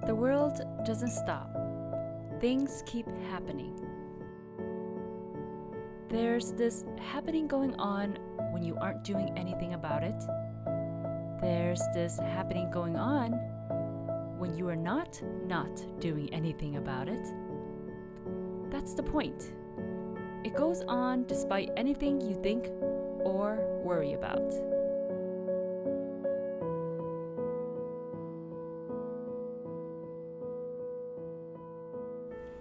The world doesn't stop. Things keep happening. There's this happening going on when you aren't doing anything about it. There's this happening going on when you are not doing anything about it. That's the point. It goes on despite anything you think or worry about.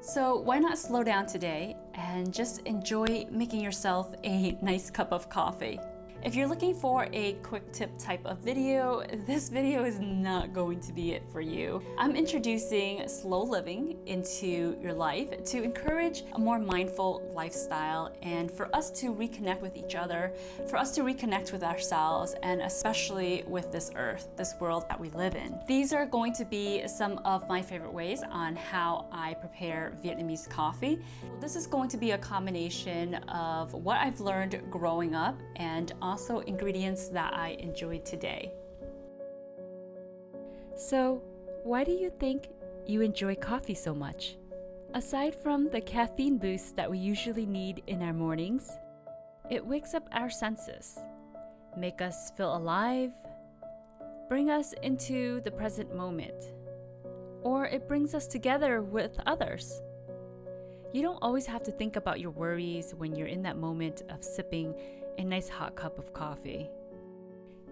So why not slow down today and just enjoy making yourself a nice cup of coffee? If you're looking for a quick tip type of video, this video is not going to be it for you. I'm introducing slow living into your life to encourage a more mindful lifestyle and for us to reconnect with each other, for us to reconnect with ourselves, and especially with this earth, this world that we live in. These are going to be some of my favorite ways on how I prepare Vietnamese coffee. This is going to be a combination of what I've learned growing up and also ingredients that I enjoyed today. So, why do you think you enjoy coffee so much? Aside from the caffeine boost that we usually need in our mornings, it wakes up our senses, make us feel alive, bring us into the present moment, or it brings us together with others. You don't always have to think about your worries when you're in that moment of sipping a nice hot cup of coffee.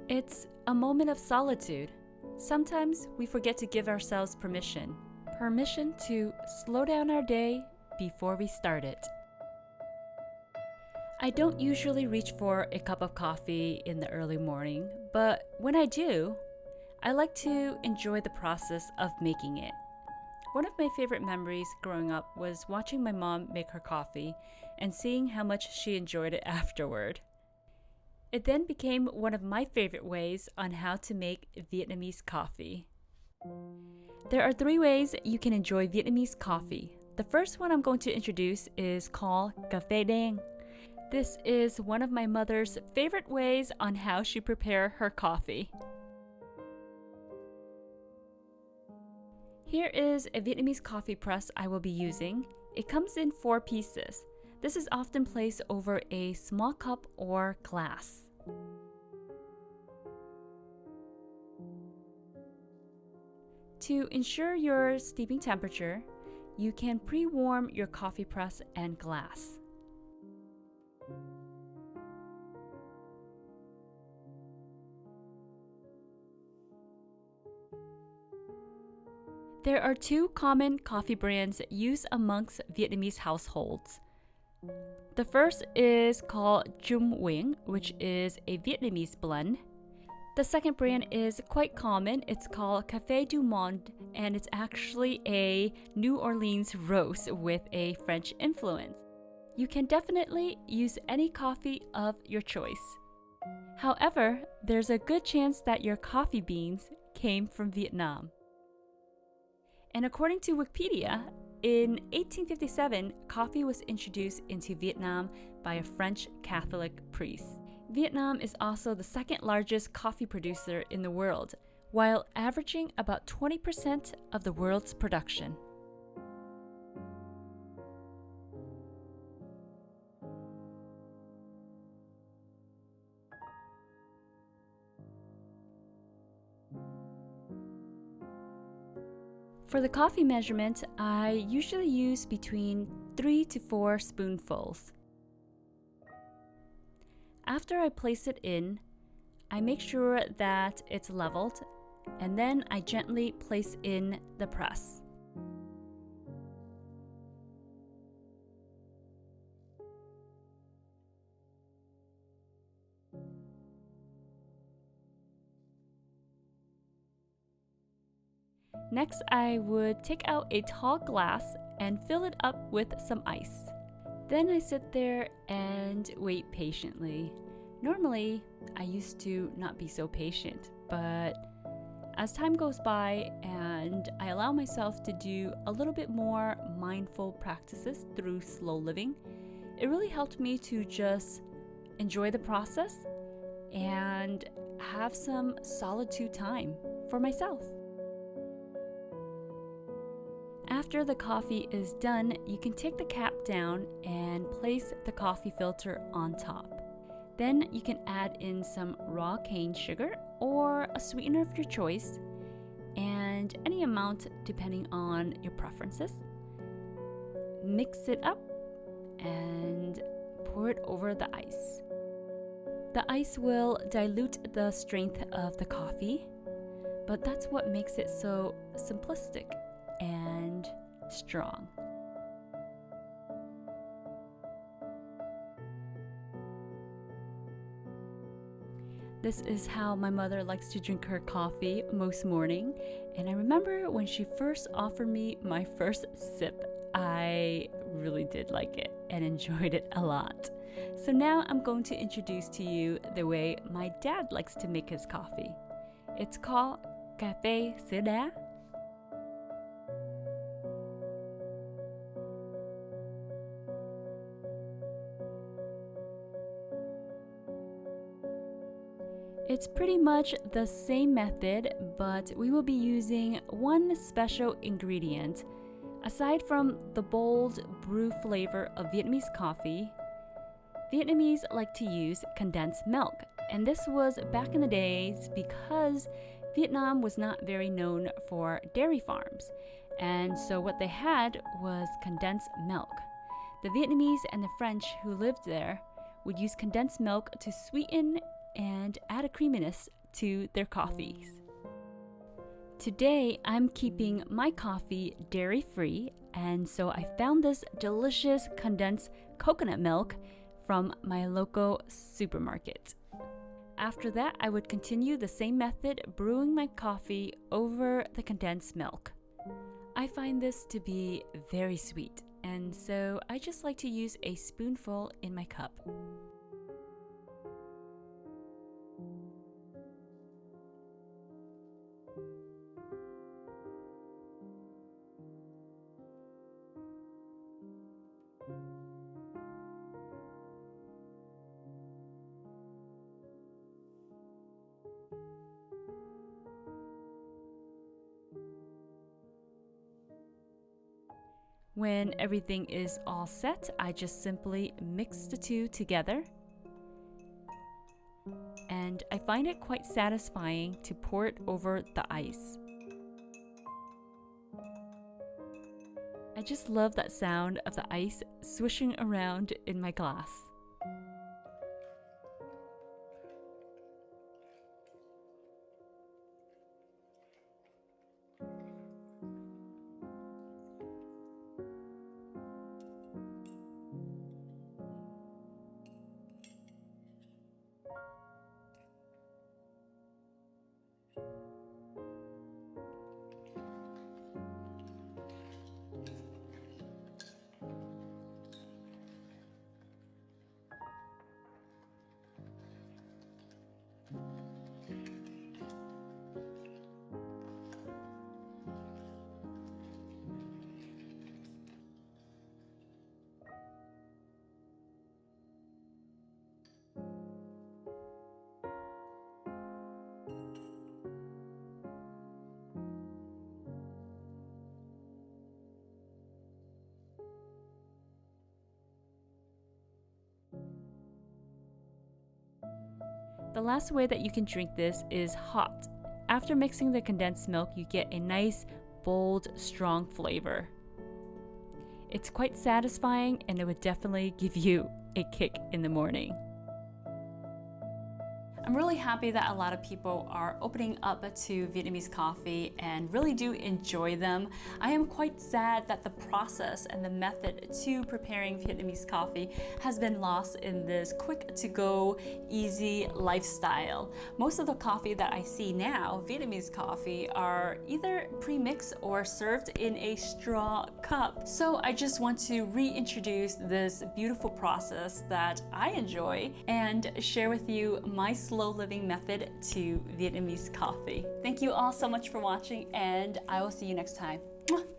It's a moment of solitude. Sometimes we forget to give ourselves permission to slow down our day before we start it. I don't usually reach for a cup of coffee in the early morning, but when I do, I like to enjoy the process of making it. One of my favorite memories growing up was watching my mom make her coffee and seeing how much she enjoyed it afterward. It then became one of my favorite ways on how to make Vietnamese coffee. There are 3 ways you can enjoy Vietnamese coffee. The first one I'm going to introduce is called cà phê đen. This is one of my mother's favorite ways on how she prepares her coffee. Here is a Vietnamese coffee press I will be using. It comes in 4 pieces. This is often placed over a small cup or glass. To ensure your steeping temperature, you can pre-warm your coffee press and glass. There are 2 common coffee brands used amongst Vietnamese households. The first is called Trung Nguyen, which is a Vietnamese blend. The second brand is quite common. It's called Café du Monde, and it's actually a New Orleans roast with a French influence. You can definitely use any coffee of your choice. However, there's a good chance that your coffee beans came from Vietnam. And according to Wikipedia, in 1857, coffee was introduced into Vietnam by a French Catholic priest. Vietnam is also the second largest coffee producer in the world, while averaging about 20% of the world's production. For the coffee measurement, I usually use between 3 to 4 spoonfuls. After I place it in, I make sure that it's leveled, and then I gently place in the press. Next, I would take out a tall glass and fill it up with some ice. Then I sit there and wait patiently. Normally, I used to not be so patient, but as time goes by and I allow myself to do a little bit more mindful practices through slow living, it really helped me to just enjoy the process and have some solitude time for myself. After the coffee is done, you can take the cap down and place the coffee filter on top. Then you can add in some raw cane sugar or a sweetener of your choice, and any amount depending on your preferences. Mix it up and pour it over the ice. The ice will dilute the strength of the coffee, but that's what makes it so simplistic and strong. This is how my mother likes to drink her coffee most morning, and I remember when she first offered me my first sip, I really did like it and enjoyed it a lot. So now I'm going to introduce to you the way my dad likes to make his coffee. It's called cà phê sữa đá. It's pretty much the same method, but we will be using one special ingredient. Aside from the bold brew flavor of Vietnamese coffee, Vietnamese like to use condensed milk, and this was back in the days because Vietnam was not very known for dairy farms, and so what they had was condensed milk. The Vietnamese and the French who lived there would use condensed milk to sweeten and add a creaminess to their coffees. Today, I'm keeping my coffee dairy-free, and so I found this delicious condensed coconut milk from my local supermarket. After that, I would continue the same method, brewing my coffee over the condensed milk. I find this to be very sweet, and so I just like to use a spoonful in my cup. When everything is all set, I just simply mix the two together. And I find it quite satisfying to pour it over the ice. I just love that sound of the ice swishing around in my glass. The last way that you can drink this is hot. After mixing the condensed milk, you get a nice, bold, strong flavor. It's quite satisfying, and it would definitely give you a kick in the morning. I'm really happy that a lot of people are opening up to Vietnamese coffee and really do enjoy them. I am quite sad that the process and the method to preparing Vietnamese coffee has been lost in this quick to go, easy lifestyle. Most of the coffee that I see now, Vietnamese coffee, are either pre-mixed or served in a straw cup. So I just want to reintroduce this beautiful process that I enjoy and share with you my slow living method to Vietnamese coffee. Thank you all so much for watching, and I will see you next time. Mwah!